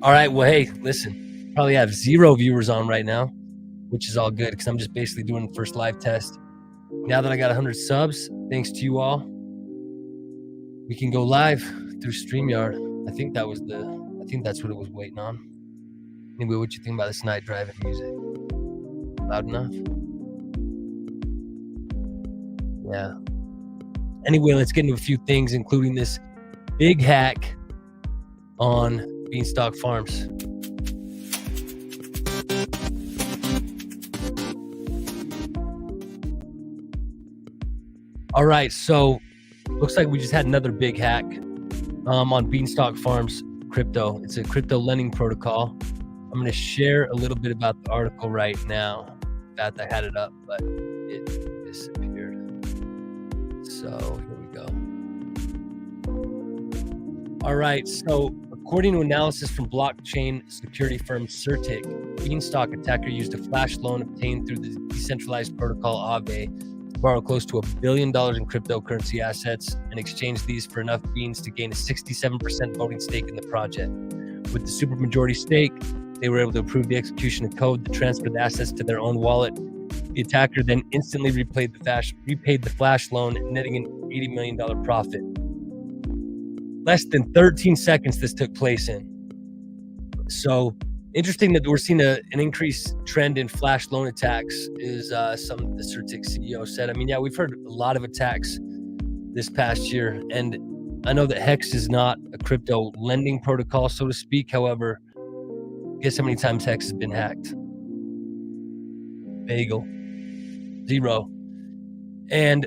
All right. Well, hey, listen, probably have 0 viewers on right now, which is all good because I'm just basically doing the first live test. Now that I got 100 subs, thanks to you all, we can go live through StreamYard. I think that's what it was waiting on. Anyway, what you think about this night driving music? Loud enough? Yeah. Anyway, let's get into a few things, including this big hack on Beanstalk Farms. All right, so looks like we just had another big hack on Beanstalk Farms crypto. It's a crypto lending protocol. I'm going to share a little bit about the article right now. In fact, I had it up, but it disappeared. So here we go. All right, so according to analysis from blockchain security firm Certic, Beanstalk attacker used a flash loan obtained through the decentralized protocol Aave to borrow close to $1 billion in cryptocurrency assets and exchange these for enough beans to gain a 67% voting stake in the project. With the supermajority stake, they were able to approve the execution of code that transferred the assets to their own wallet. The attacker then instantly repaid the flash loan, netting an $80 million profit. Less than 13 seconds this took place in. So interesting that we're seeing an increased trend in flash loan attacks, is some of the Certic CEO said. I mean, yeah, we've heard a lot of attacks this past year, and I know that HEX is not a crypto lending protocol, so to speak. However, guess how many times HEX has been hacked? Bagel. 0. And,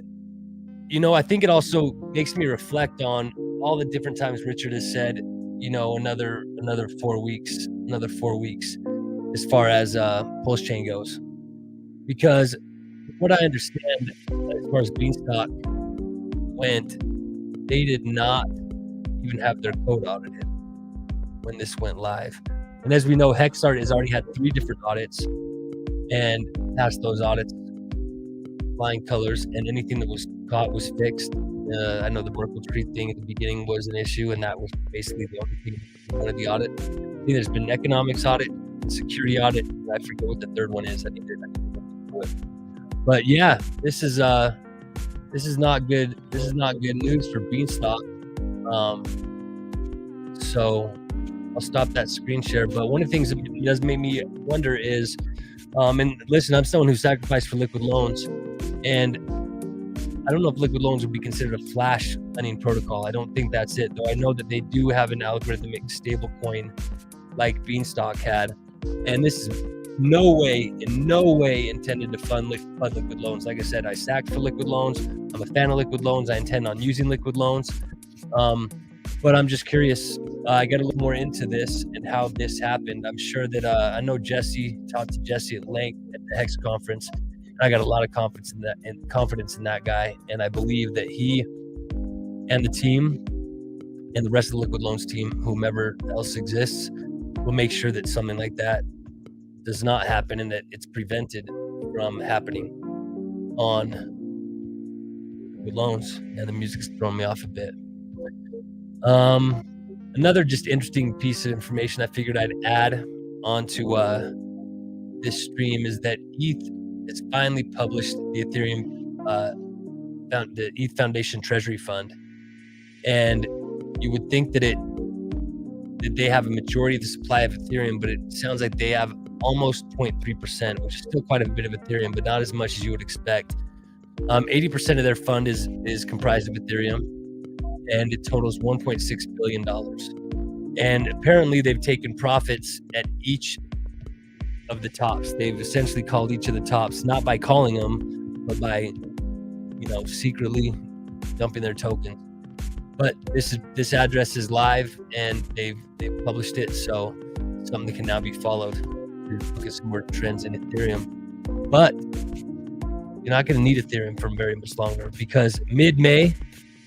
you know, I think it also makes me reflect on all the different times Richard has said, you know, another 4 weeks, as far as Pulse Chain goes. Because what I understand, as far as Beanstalk went, they did not even have their code audited when this went live. And as we know, HEX has already had 3 different audits and passed those audits flying colors, and anything that was caught was fixed. I know the Merkle Tree thing at the beginning was an issue, and that was basically the only thing one of the audit. I think there's been an economics audit, security audit, and I forget what the third one is. I need to look into it. But yeah, this is not good. This is not good news for Beanstalk. So I'll stop that screen share. But one of the things that does make me wonder is, and listen, I'm someone who sacrificed for liquid loans, and I don't know if liquid loans would be considered a flash lending protocol. I don't think that's it, though. I know that they do have an algorithmic stablecoin like Beanstalk had, and this is in no way intended to fund liquid loans. Like I said, I sacked for liquid loans. I'm a fan of liquid loans. I intend on using liquid loans. But I'm just curious. I got a little more into this and how this happened. I'm sure that I know Jesse, talked to Jesse at length at the HEX conference. I got a lot of confidence in that guy, and I believe that he and the team and the rest of the liquid loans team, whomever else exists, will make sure that something like that does not happen and that it's prevented from happening on liquid loans. And the music's throwing me off a bit. Another just interesting piece of information I figured I'd add onto this stream is that ETH has finally published the Ethereum, the ETH Foundation Treasury Fund, and you would think that they have a majority of the supply of Ethereum, but it sounds like they have almost 0.3%, which is still quite a bit of Ethereum, but not as much as you would expect. 80% of their fund is comprised of Ethereum, and it totals $1.6 billion. And apparently they've taken profits at each of the tops. They've essentially called each of the tops, not by calling them, but by, secretly dumping their tokens. But this address is live, and they've published it, so something that can now be followed. Look at some more trends in Ethereum. But you're not going to need Ethereum for very much longer, because mid-May,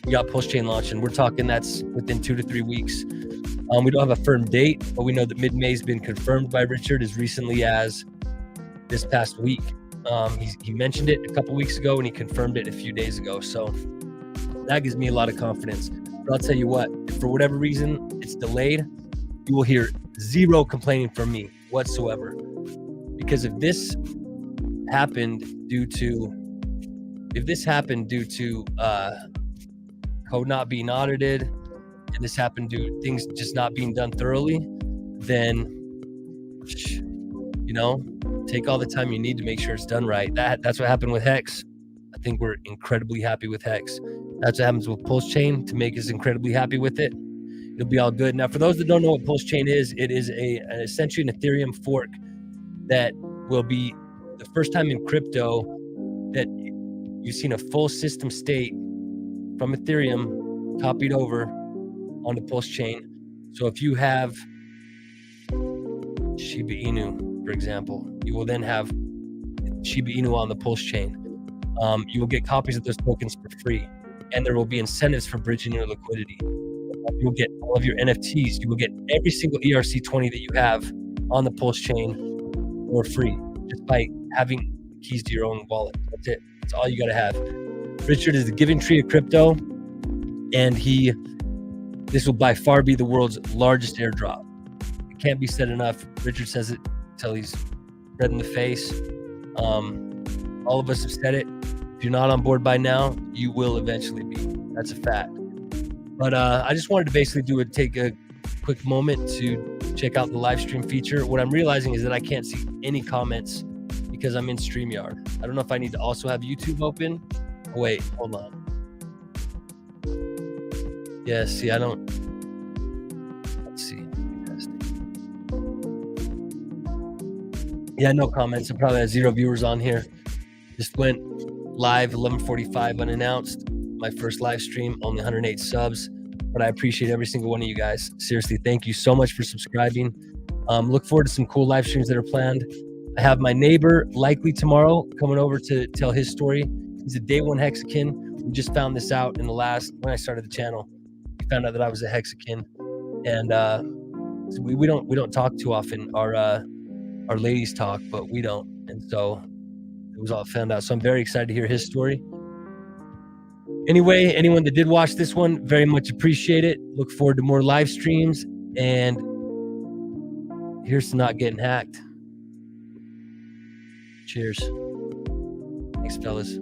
we got Pulse Chain launching. We're talking that's within 2 to 3 weeks. We don't have a firm date, but we know that mid-May has been confirmed by Richard as recently as this past week. He mentioned it a couple weeks ago, and he confirmed it a few days ago. So that gives me a lot of confidence. But I'll tell you what, if for whatever reason it's delayed, you will hear zero complaining from me whatsoever. Because if this happened due to code not being audited, and this happened due to things just not being done thoroughly, then take all the time you need to make sure it's done right. That's what happened with HEX. I think we're incredibly happy with HEX. That's what happens with Pulse Chain to make us incredibly happy with it. It'll be all good. Now, for those that don't know what Pulse Chain is, it is essentially an Ethereum fork that will be the first time in crypto that you've seen a full system state from Ethereum copied over onto Pulse Chain. So if you have Shiba Inu, for example, you will then have Shiba Inu on the Pulse Chain. You will get copies of those tokens for free, and there will be incentives for bridging your liquidity. You will get all of your NFTs. You will get every single ERC20 that you have on the Pulse Chain for free, just by having keys to your own wallet. That's it. That's all you got to have. Richard is the giving tree of crypto, and this will by far be the world's largest airdrop. It can't be said enough. Richard says it till he's red in the face. All of us have said it. If you're not on board by now, you will eventually be. That's a fact. But I just wanted to basically take a quick moment to check out the live stream feature. What I'm realizing is that I can't see any comments because I'm in StreamYard. I don't know if I need to also have YouTube open. Oh, wait, hold on. Yeah, see, I don't. Let's see. Yeah, no comments. I probably have 0 viewers on here. Just went live 11:45 unannounced. My first live stream, only 108 subs, but I appreciate every single one of you guys. Seriously, thank you so much for subscribing. Look forward to some cool live streams that are planned. I have my neighbor likely tomorrow coming over to tell his story. He's a day one Hexakin. We just found this out when I started the channel. We found out that I was a Hexakin, and so we don't talk too often. Our ladies talk, but we don't, and so it was all found out. So I'm very excited to hear his story. Anyway, anyone that did watch this one, very much appreciate it. Look forward to more live streams, and here's to not getting hacked. Cheers. Thanks, fellas.